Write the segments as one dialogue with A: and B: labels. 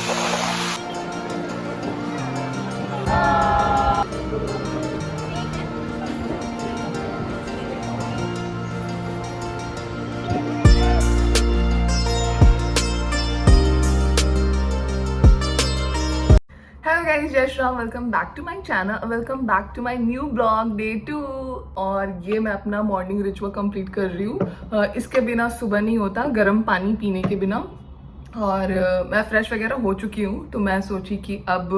A: Hello guys, जय Shri Ram. Welcome back to my channel, welcome back to my new blog day 2। और ये मैं अपना मॉर्निंग रिचुअल कंप्लीट कर रही हूँ। इसके बिना सुबह नहीं होता, गर्म पानी पीने के बिना। और मैं फ्रेश वगैरह हो चुकी हूँ, तो मैं सोची कि अब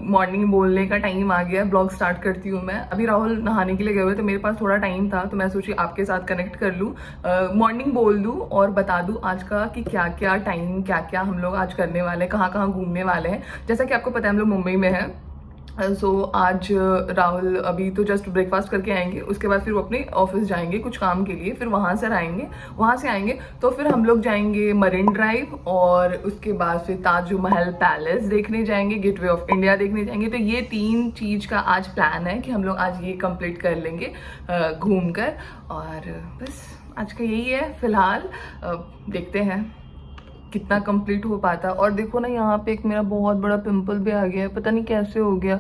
A: मॉर्निंग बोलने का टाइम आ गया, ब्लॉग स्टार्ट करती हूँ मैं। अभी राहुल नहाने के लिए गए हुए, तो मेरे पास थोड़ा टाइम था, तो मैं सोची आपके साथ कनेक्ट कर लूँ, मॉर्निंग बोल दूँ और बता दूँ आज का कि क्या क्या टाइम, क्या क्या हम लोग आज करने वाले हैं, कहाँ कहाँ घूमने वाले हैं। जैसा कि आपको पता है हम लोग मुंबई में हैं। आज राहुल अभी तो जस्ट ब्रेकफास्ट करके आएंगे, उसके बाद फिर वो अपने ऑफिस जाएंगे कुछ काम के लिए, फिर वहाँ से आएंगे तो फिर हम लोग जाएंगे मरीन ड्राइव, और उसके बाद फिर ताजमहल पैलेस देखने जाएंगे, गेटवे ऑफ इंडिया देखने जाएंगे। तो ये 3 चीज़ का आज प्लान है कि हम लोग आज ये कंप्लीट कर लेंगे घूम कर। और बस आज का यही है फिलहाल। देखते हैं कितना कंप्लीट हो पाता। और देखो ना, यहाँ पे एक मेरा बहुत बड़ा पिंपल भी आ गया है, पता नहीं कैसे हो गया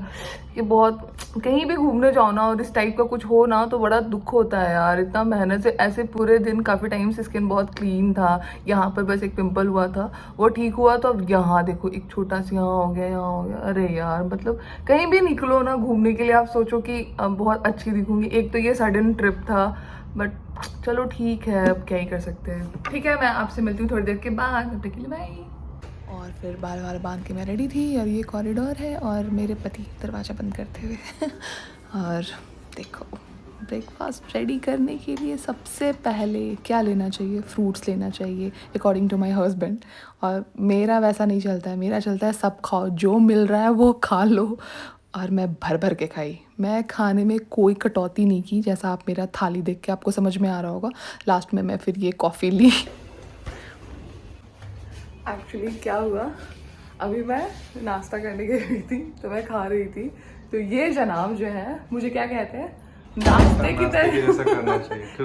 A: ये। बहुत कहीं भी घूमने जाओ ना और इस टाइप का कुछ हो ना तो बड़ा दुख होता है यार। इतना मेहनत से ऐसे पूरे दिन, काफ़ी टाइम से स्किन बहुत क्लीन था, यहाँ पर बस एक पिंपल हुआ था, वो ठीक हुआ तो अब यहाँ देखो एक छोटा सा यहाँ हो गया, यहाँ हो गया। अरे यार, मतलब कहीं भी निकलो ना घूमने के लिए, आप सोचो कि बहुत अच्छी दिखूंगी। एक तो ये सडन ट्रिप था, बट चलो ठीक है, अब क्या ही कर सकते हैं। ठीक है, मैं आपसे मिलती हूँ थोड़ी देर के बाद, तब तक के लिए बाय। और फिर बाल वाल बांध के मैं रेडी थी, और ये कॉरिडोर है और मेरे पति दरवाज़ा बंद करते हुए और देखो, ब्रेकफास्ट रेडी करने के लिए सबसे पहले क्या लेना चाहिए? फ्रूट्स लेना चाहिए अकॉर्डिंग टू माय हस्बैंड। और मेरा वैसा नहीं चलता है, मेरा चलता है सब खाओ, जो मिल रहा है वो खा लो। और मैं भर भर के खाई, मैं खाने में कोई कटौती नहीं की, जैसा आप मेरा थाली देख के आपको समझ में आ रहा होगा। लास्ट में मैं फिर ये कॉफ़ी ली। एक्चुअली क्या हुआ, अभी मैं नाश्ता करने गई थी, तो मैं खा रही थी, तो ये जनाब जो है मुझे क्या कहते हैं, नाश्ते की तरह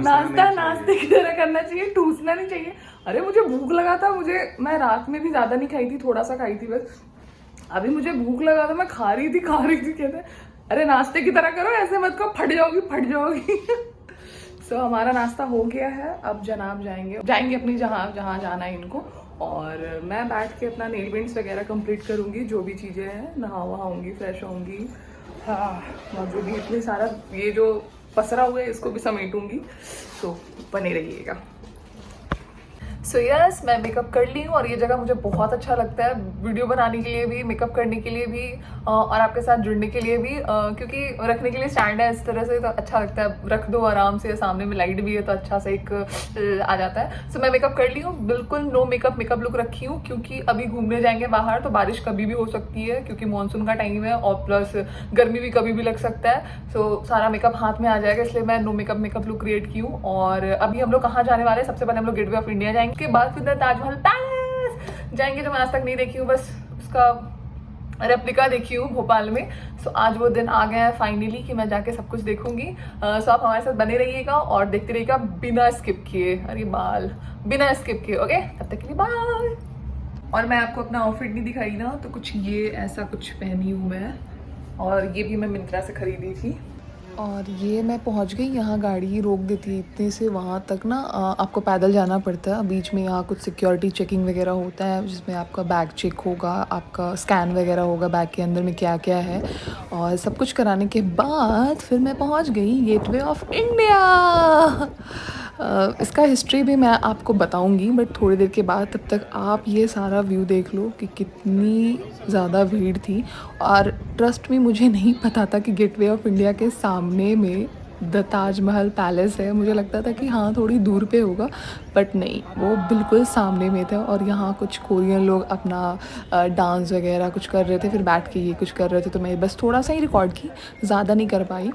A: नाश्ते की तरह करना चाहिए, ठूसना नहीं चाहिए। अरे मुझे भूख लगा था, मैं रात में भी ज़्यादा नहीं खाई थी, थोड़ा सा खाई थी बस। अभी मुझे भूख लगा था, मैं खा रही थी कहते अरे नाश्ते की तरह करो, ऐसे मत करो, फट जाओगी। सो हमारा नाश्ता हो गया है, अब जनाब जाएंगे अपनी जहाँ जहाँ जाना है इनको। और मैं बैठ के अपना नेल पेंट्स वगैरह कंप्लीट करूँगी, जो भी चीज़ें हैं, नहा वहाऊँगी, फ्रेश होंगी। हाँ, और जो भी इतनी सारा ये जो पसरा हुआ है इसको भी समेटूंगी। तो बने रहिएगा। सो यस, मैं मेकअप कर ली हूँ, और ये जगह मुझे बहुत अच्छा लगता है, वीडियो बनाने के लिए भी, मेकअप करने के लिए भी, और आपके साथ जुड़ने के लिए भी, क्योंकि रखने के लिए स्टैंड है इस तरह से, तो अच्छा लगता है, रख दो आराम से, सामने में लाइट भी है तो अच्छा सा एक आ जाता है। सो मैं मेकअप कर ली हूँ, बिल्कुल नो मेकअप लुक रखी हूँ, क्योंकि अभी घूमने जाएंगे बाहर, तो बारिश कभी भी हो सकती है, क्योंकि मानसून का टाइम है, और प्लस गर्मी भी कभी भी लग सकता है। सो सारा मेकअप हाथ में आ जाएगा, इसलिए मैं नो मेकअप लुक क्रिएट की हूँ। और अभी हम लोग कहाँ जाने वाले हैं? सबसे पहले हम लोग गेटवे ऑफ इंडिया जाएंगे, उसके बाद फिर ताजमहल पैलेस जाएंगे, जो मैं आज तक नहीं देखी हूँ, बस उसका रेप्लिका देखी हूँ भोपाल में। सो आज वो दिन आ गया है फाइनली कि मैं जाके सब कुछ देखूंगी। सो आप हमारे साथ बने रहिएगा और देखते रहिएगा बिना स्किप किए, अरे बाल बिना स्किप किए। ओके, तब तक के लिए बाय। और मैं आपको अपना आउटफिट नहीं दिखाई ना, तो कुछ ये ऐसा कुछ पहनी हूँ मैं, और ये भी मैं मिंत्रा से खरीदी थी। और ये मैं पहुंच गई, यहाँ गाड़ी रोक देती है इतने से वहाँ तक ना, आपको पैदल जाना पड़ता है। बीच में यहाँ कुछ सिक्योरिटी चेकिंग वगैरह होता है, जिसमें आपका बैग चेक होगा, आपका स्कैन वगैरह होगा बैग के अंदर में क्या क्या है, और सब कुछ कराने के बाद फिर मैं पहुँच गई गेटवे ऑफ इंडिया। इसका हिस्ट्री भी मैं आपको बताऊंगी, बट थोड़ी देर के बाद। तब तक आप ये सारा व्यू देख लो कि कितनी ज़्यादा भीड़ थी। और ट्रस्ट में मुझे नहीं पता था कि गेटवे ऑफ इंडिया के सामने में द ताजमहल पैलेस है। मुझे लगता था कि हाँ थोड़ी दूर पे होगा, बट नहीं, वो बिल्कुल सामने में था। और यहाँ कुछ कोरियन लोग अपना डांस वगैरह कुछ कर रहे थे, फिर बैठ के ये कुछ कर रहे थे, तो मैं बस थोड़ा सा ही रिकॉर्ड की, ज़्यादा नहीं कर पाई।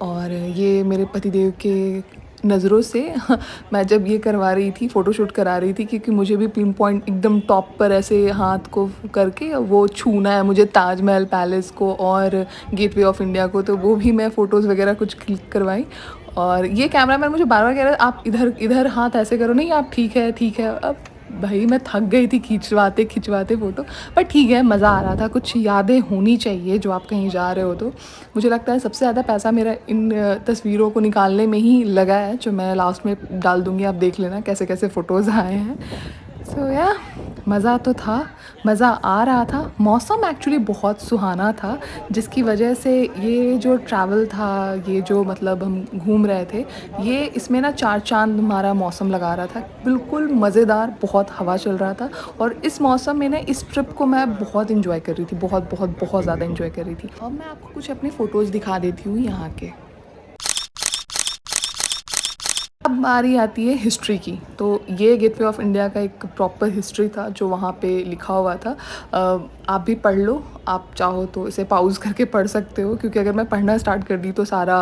A: और ये मेरे पतिदेव के नज़रों से मैं जब ये करवा रही थी, फ़ोटोशूट करा रही थी, क्योंकि मुझे भी पिन पॉइंट एकदम टॉप पर ऐसे हाथ को करके वो छूना है मुझे, ताजमहल पैलेस को और गेटवे ऑफ इंडिया को। तो वो भी मैं फ़ोटोज़ वगैरह कुछ क्लिक करवाई। और ये कैमरा मैन मुझे बार बार कह रहा है आप इधर हाथ ऐसे करो, नहीं आप ठीक है। अब भाई मैं थक गई थी खिंचवाते खिंचवाते फ़ोटो। पर ठीक है, मज़ा आ रहा था, कुछ यादें होनी चाहिए जो आप कहीं जा रहे हो तो। मुझे लगता है सबसे ज़्यादा पैसा मेरा इन तस्वीरों को निकालने में ही लगा है, जो मैं लास्ट में डाल दूँगी, आप देख लेना कैसे कैसे फ़ोटोज़ आए हैं। सो या मज़ा तो था, मज़ा आ रहा था। मौसम एक्चुअली बहुत सुहाना था, जिसकी वजह से ये जो ट्रैवल था, ये जो मतलब हम घूम रहे थे, ये इसमें ना चार चाँद हमारा मौसम लगा रहा था। बिल्कुल मज़ेदार, बहुत हवा चल रहा था और इस मौसम में ना इस ट्रिप को मैं बहुत इन्जॉय कर रही थी, बहुत बहुत बहुत ज़्यादा इन्जॉय कर रही थी। अब मैं आपको कुछ अपने फ़ोटोज़ दिखा देती हूँ यहाँ के। अब बारी आती है हिस्ट्री की। तो ये गेटवे ऑफ इंडिया का एक प्रॉपर हिस्ट्री था जो वहाँ पे लिखा हुआ था। आप भी पढ़ लो, आप चाहो तो इसे पॉज़ करके पढ़ सकते हो, क्योंकि अगर मैं पढ़ना स्टार्ट कर दी तो सारा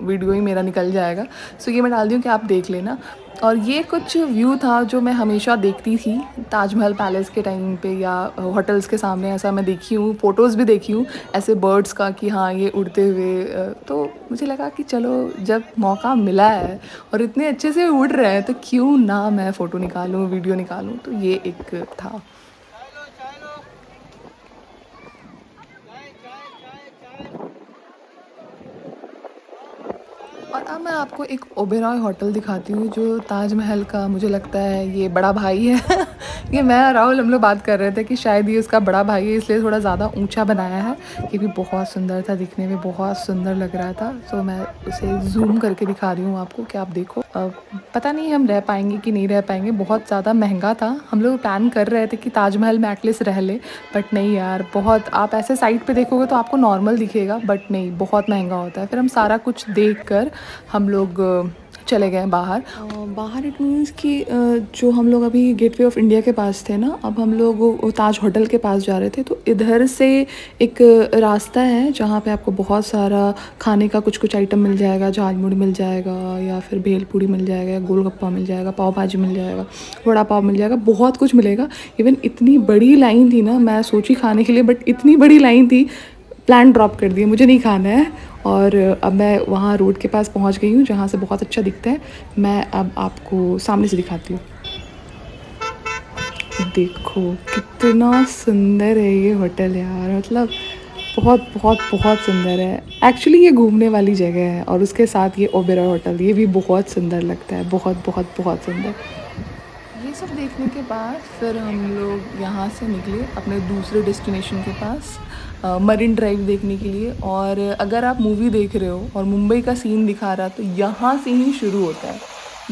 A: वीडियो ही मेरा निकल जाएगा। सो ये मैं डाल दी हूँ कि आप देख लेना। और ये कुछ व्यू था जो मैं हमेशा देखती थी ताजमहल पैलेस के टाइम पे या होटल्स के सामने, ऐसा मैं देखी हूँ, फ़ोटोज़ भी देखी हूँ ऐसे बर्ड्स का कि हाँ ये उड़ते हुए। तो मुझे लगा कि चलो जब मौका मिला है और इतने अच्छे से उड़ रहे हैं तो क्यों ना मैं फ़ोटो निकालूँ, वीडियो निकालूँ। तो ये एक था। और अब मैं आपको एक ओबेरॉय होटल दिखाती हूँ जो ताजमहल का मुझे लगता है ये बड़ा भाई है। ये मैं और राहुल हम लोग बात कर रहे थे कि शायद ये उसका बड़ा भाई है, इसलिए थोड़ा ज़्यादा ऊंचा बनाया है। ये भी बहुत सुंदर था, दिखने में बहुत सुंदर लग रहा था। तो मैं उसे जूम करके दिखा रही हूँ आपको कि आप देखो। पता नहीं हम रह पाएंगे कि नहीं रह पाएंगे, बहुत ज़्यादा महंगा था। हम लोग प्लान कर रहे थे कि ताजमहल में एटलीस्ट रह ले, बट नहीं यार, बहुत, आप ऐसे साइट पे देखोगे तो आपको नॉर्मल दिखेगा, बट नहीं, बहुत महंगा होता है। फिर हम सारा कुछ देख कर हम लोग चले गए बाहर। बाहर इट मीन्स कि जो हम लोग अभी गेटवे ऑफ इंडिया के पास थे ना, अब हम लोग वो ताज होटल के पास जा रहे थे। तो इधर से एक रास्ता है जहाँ पे आपको बहुत सारा खाने का कुछ कुछ आइटम मिल जाएगा, झालमुड़ी मिल जाएगा या फिर भेलपूड़ी मिल जाएगा या गोलगप्पा मिल जाएगा, पाव भाजी मिल जाएगा, वड़ा पाव मिल जाएगा, बहुत कुछ मिलेगा। इवन इतनी बड़ी लाइन थी ना, मैं सोची खाने के लिए, बट इतनी बड़ी लाइन थी, प्लान ड्रॉप कर दिया, मुझे नहीं खाना है। और अब मैं वहाँ रोड के पास पहुँच गई हूँ जहाँ से बहुत अच्छा दिखता है। मैं अब आपको सामने से दिखाती हूँ। देखो कितना सुंदर है ये होटल यार, मतलब बहुत बहुत बहुत सुंदर है। एक्चुअली ये घूमने वाली जगह है और उसके साथ ये ओबेरॉय होटल, ये भी बहुत सुंदर लगता है, बहुत बहुत बहुत सुंदर। ये सब देखने के बाद फिर हम लोग यहाँ से निकले अपने दूसरे डेस्टिनेशन के पास, मरीन ड्राइव देखने के लिए। और अगर आप मूवी देख रहे हो और मुंबई का सीन दिखा रहा तो यहाँ से ही शुरू होता है।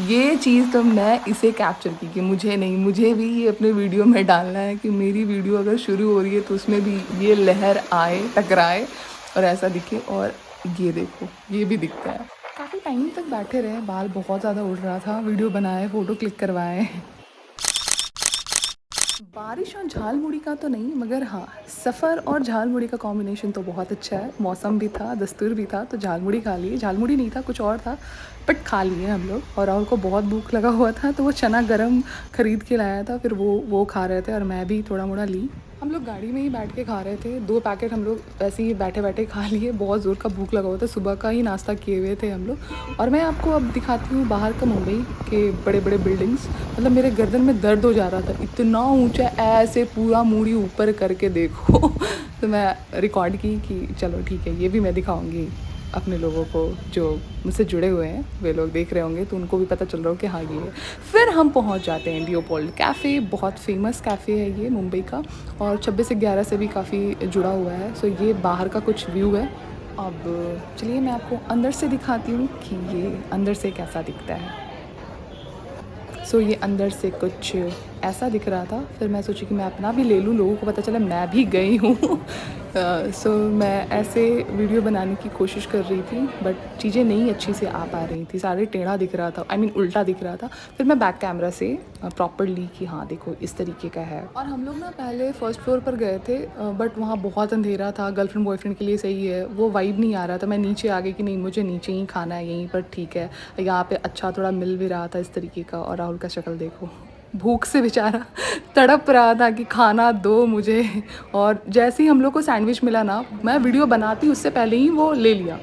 A: ये चीज़ तो मैं इसे कैप्चर की कि मुझे नहीं, मुझे भी ये अपने वीडियो में डालना है कि मेरी वीडियो अगर शुरू हो रही है तो उसमें भी ये लहर आए, टकराए और ऐसा दिखे। और ये देखो, ये भी दिखता है। काफ़ी टाइम तक बैठे रहे, बाल बहुत ज़्यादा उड़ रहा था, वीडियो बनाए, फ़ोटो क्लिक करवाए। बारिश और झाल मुड़ी का तो नहीं, मगर हाँ, सफ़र और झाल मुड़ी का कॉम्बिनेशन तो बहुत अच्छा है। मौसम भी था, दस्तूर भी था, तो झाल मुड़ी खा लिए। झाल मुड़ी नहीं था, कुछ और था, बट खा लिए हम लोग। और राहुल को बहुत भूख लगा हुआ था तो वो चना गरम ख़रीद के लाया था, फिर वो खा रहे थे और मैं भी थोड़ा मोड़ा ली। हम लोग गाड़ी में ही बैठ के खा रहे थे, 2 पैकेट हम लोग ऐसे ही बैठे बैठे खा लिए। बहुत ज़ोर का भूख लगा हुआ था, सुबह का ही नाश्ता किए हुए थे हम लोग। और मैं आपको अब दिखाती हूँ बाहर का मुंबई के बड़े बड़े बिल्डिंग्स। मतलब मेरे गर्दन में दर्द हो जा रहा था, इतना ऊंचा, ऐसे पूरा मूड़ी ऊपर करके देखो। तो मैं रिकॉर्ड की कि चलो ठीक है, ये भी मैं दिखाऊंगी अपने लोगों को जो मुझसे जुड़े हुए हैं, वे लोग देख रहे होंगे तो उनको भी पता चल रहा हो कि हाँ ये है। फिर हम पहुंच जाते हैं लियोपोल्ड कैफ़े, बहुत फेमस कैफ़े है ये मुंबई का, और 26/11 से भी काफ़ी जुड़ा हुआ है। सो ये बाहर का कुछ व्यू है। अब चलिए मैं आपको अंदर से दिखाती हूँ कि ये अंदर से कैसा दिखता है। सो ये अंदर से कुछ ऐसा दिख रहा था। फिर मैं सोची कि मैं अपना भी ले लूँ, लोगों को पता चला मैं भी गई हूँ। सो मैं ऐसे वीडियो बनाने की कोशिश कर रही थी, बट चीज़ें नहीं अच्छी से आ पा रही थी, सारे टेढ़ा दिख रहा था, आई मीन उल्टा दिख रहा था। फिर मैं बैक कैमरा से प्रॉपर ली कि हाँ देखो इस तरीके का है। और हम लोग ना पहले फर्स्ट फ्लोर पर गए थे, बट वहाँ बहुत अंधेरा था, गर्लफ्रेंड बॉयफ्रेंड के लिए सही है, वो वाइब नहीं आ रहा था। मैं नीचे आ गई कि नहीं, मुझे नीचे ही खाना है, यहीं पर ठीक है। यहाँ पे अच्छा थोड़ा मिल भी रहा था इस तरीके का। और राहुल का शक्ल देखो, भूख से बेचारा तड़प रहा था कि खाना दो मुझे। और जैसे ही हम लोग को सैंडविच मिला ना, मैं वीडियो बनाती उससे पहले ही वो ले लिया।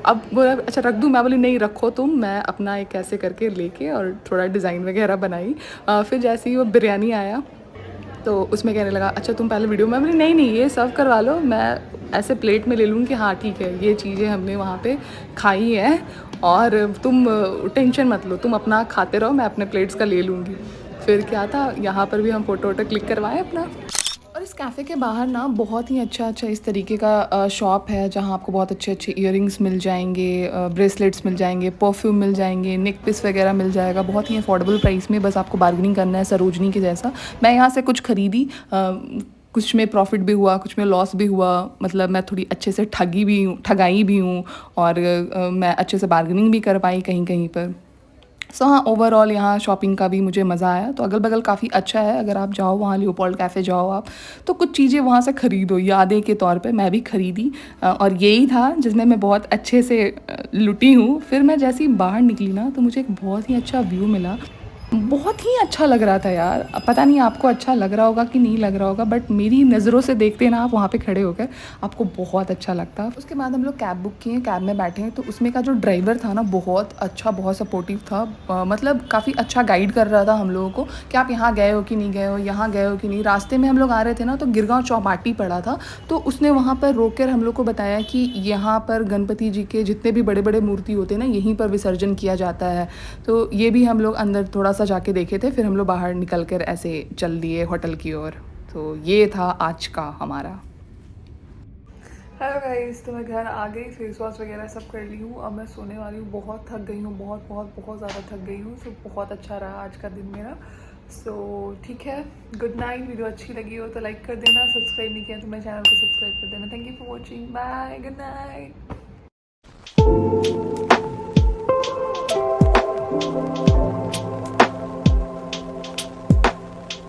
A: अब बोला अच्छा रख दूँ, मैं बोली नहीं रखो तुम, मैं अपना एक ऐसे करके लेके और थोड़ा डिज़ाइन वगैरह बनाई। फिर जैसे ही वो बिरयानी आया तो उसमें कहने लगा अच्छा तुम पहले वीडियो, मैं बोली नहीं नहीं ये सर्व करवा लो, मैं ऐसे प्लेट में ले लूँगी कि हाँ ठीक है ये चीज़ें हमने वहाँ पे खाई हैं और तुम टेंशन मत लो, तुम अपना खाते रहो, मैं अपने प्लेट्स का ले लूँगी। फिर क्या था, यहाँ पर भी हम फ़ोटो वोटो क्लिक करवाए अपना। और इस कैफ़े के बाहर ना बहुत ही अच्छा इस तरीके का शॉप है जहाँ आपको बहुत अच्छे इयररिंग्स मिल जाएंगे, ब्रेसलेट्स मिल जाएंगे, परफ्यूम मिल जाएंगे, नेक पीस वगैरह मिल जाएगा बहुत ही अफोर्डेबल प्राइस में। बस आपको बार्गेनिंग करना है सरोजनी के जैसा। मैं यहाँ से कुछ ख़रीदी, कुछ में प्रॉफिट भी हुआ, कुछ में लॉस भी हुआ, मतलब मैं थोड़ी अच्छे से ठगाई भी हूँ और मैं अच्छे से बार्गेनिंग भी कर पाई कहीं कहीं पर। सो हाँ, ओवरऑल यहाँ शॉपिंग का भी मुझे मज़ा आया। तो अगल बगल काफ़ी अच्छा है, अगर आप जाओ वहाँ लियोपोल्ड कैफ़े जाओ आप, तो कुछ चीज़ें वहाँ से ख़रीदो यादें के तौर पे। मैं भी ख़रीदी और यही था जिसमें मैं बहुत अच्छे से लुटी हूँ। फिर मैं जैसे ही बाहर निकली ना तो मुझे एक बहुत ही अच्छा व्यू मिला, बहुत ही अच्छा लग रहा था यार। अब पता नहीं आपको अच्छा लग रहा होगा कि नहीं लग रहा होगा, बट मेरी नज़रों से देखते ना आप वहाँ पे खड़े होकर, आपको बहुत अच्छा लगता। उसके बाद हम लोग कैब बुक किए, कैब में बैठे हैं, तो उसमें का जो ड्राइवर था ना बहुत अच्छा, बहुत सपोर्टिव था। मतलब काफ़ी अच्छा गाइड कर रहा था हम लोगों को कि आप यहाँ गए हो कि नहीं गए हो, यहाँ गए हो कि नहीं। रास्ते में हम लोग आ रहे थे ना तो गिरगांव चौपाटी पड़ा था, तो उसने वहाँ पर रोक कर हम लोग को बताया कि यहाँ पर गणपति जी के जितने भी बड़े बड़े मूर्ति होते हैं ना यहीं पर विसर्जन किया जाता है। तो ये भी हम लोग अंदर थोड़ा सा जाके देखे थे, फिर हम लोग बाहर निकल कर ऐसे चल दिए होटल की ओर। तो ये था आज का हमारा। हेलो गाइस, तो मैं घर आ गई, फेस वॉश वगैरह सब कर ली हूँ, अब मैं सोने वाली हूँ। बहुत थक गई हूँ, बहुत बहुत बहुत ज़्यादा थक गई हूँ। सो बहुत अच्छा रहा आज का दिन मेरा। सो ठीक है, गुड नाइट। वीडियो अच्छी लगी हो तो लाइक कर देना, सब्सक्राइब नहीं किया तो मेरे चैनल को सब्सक्राइब कर देना। Thank you for watching, bye, good night.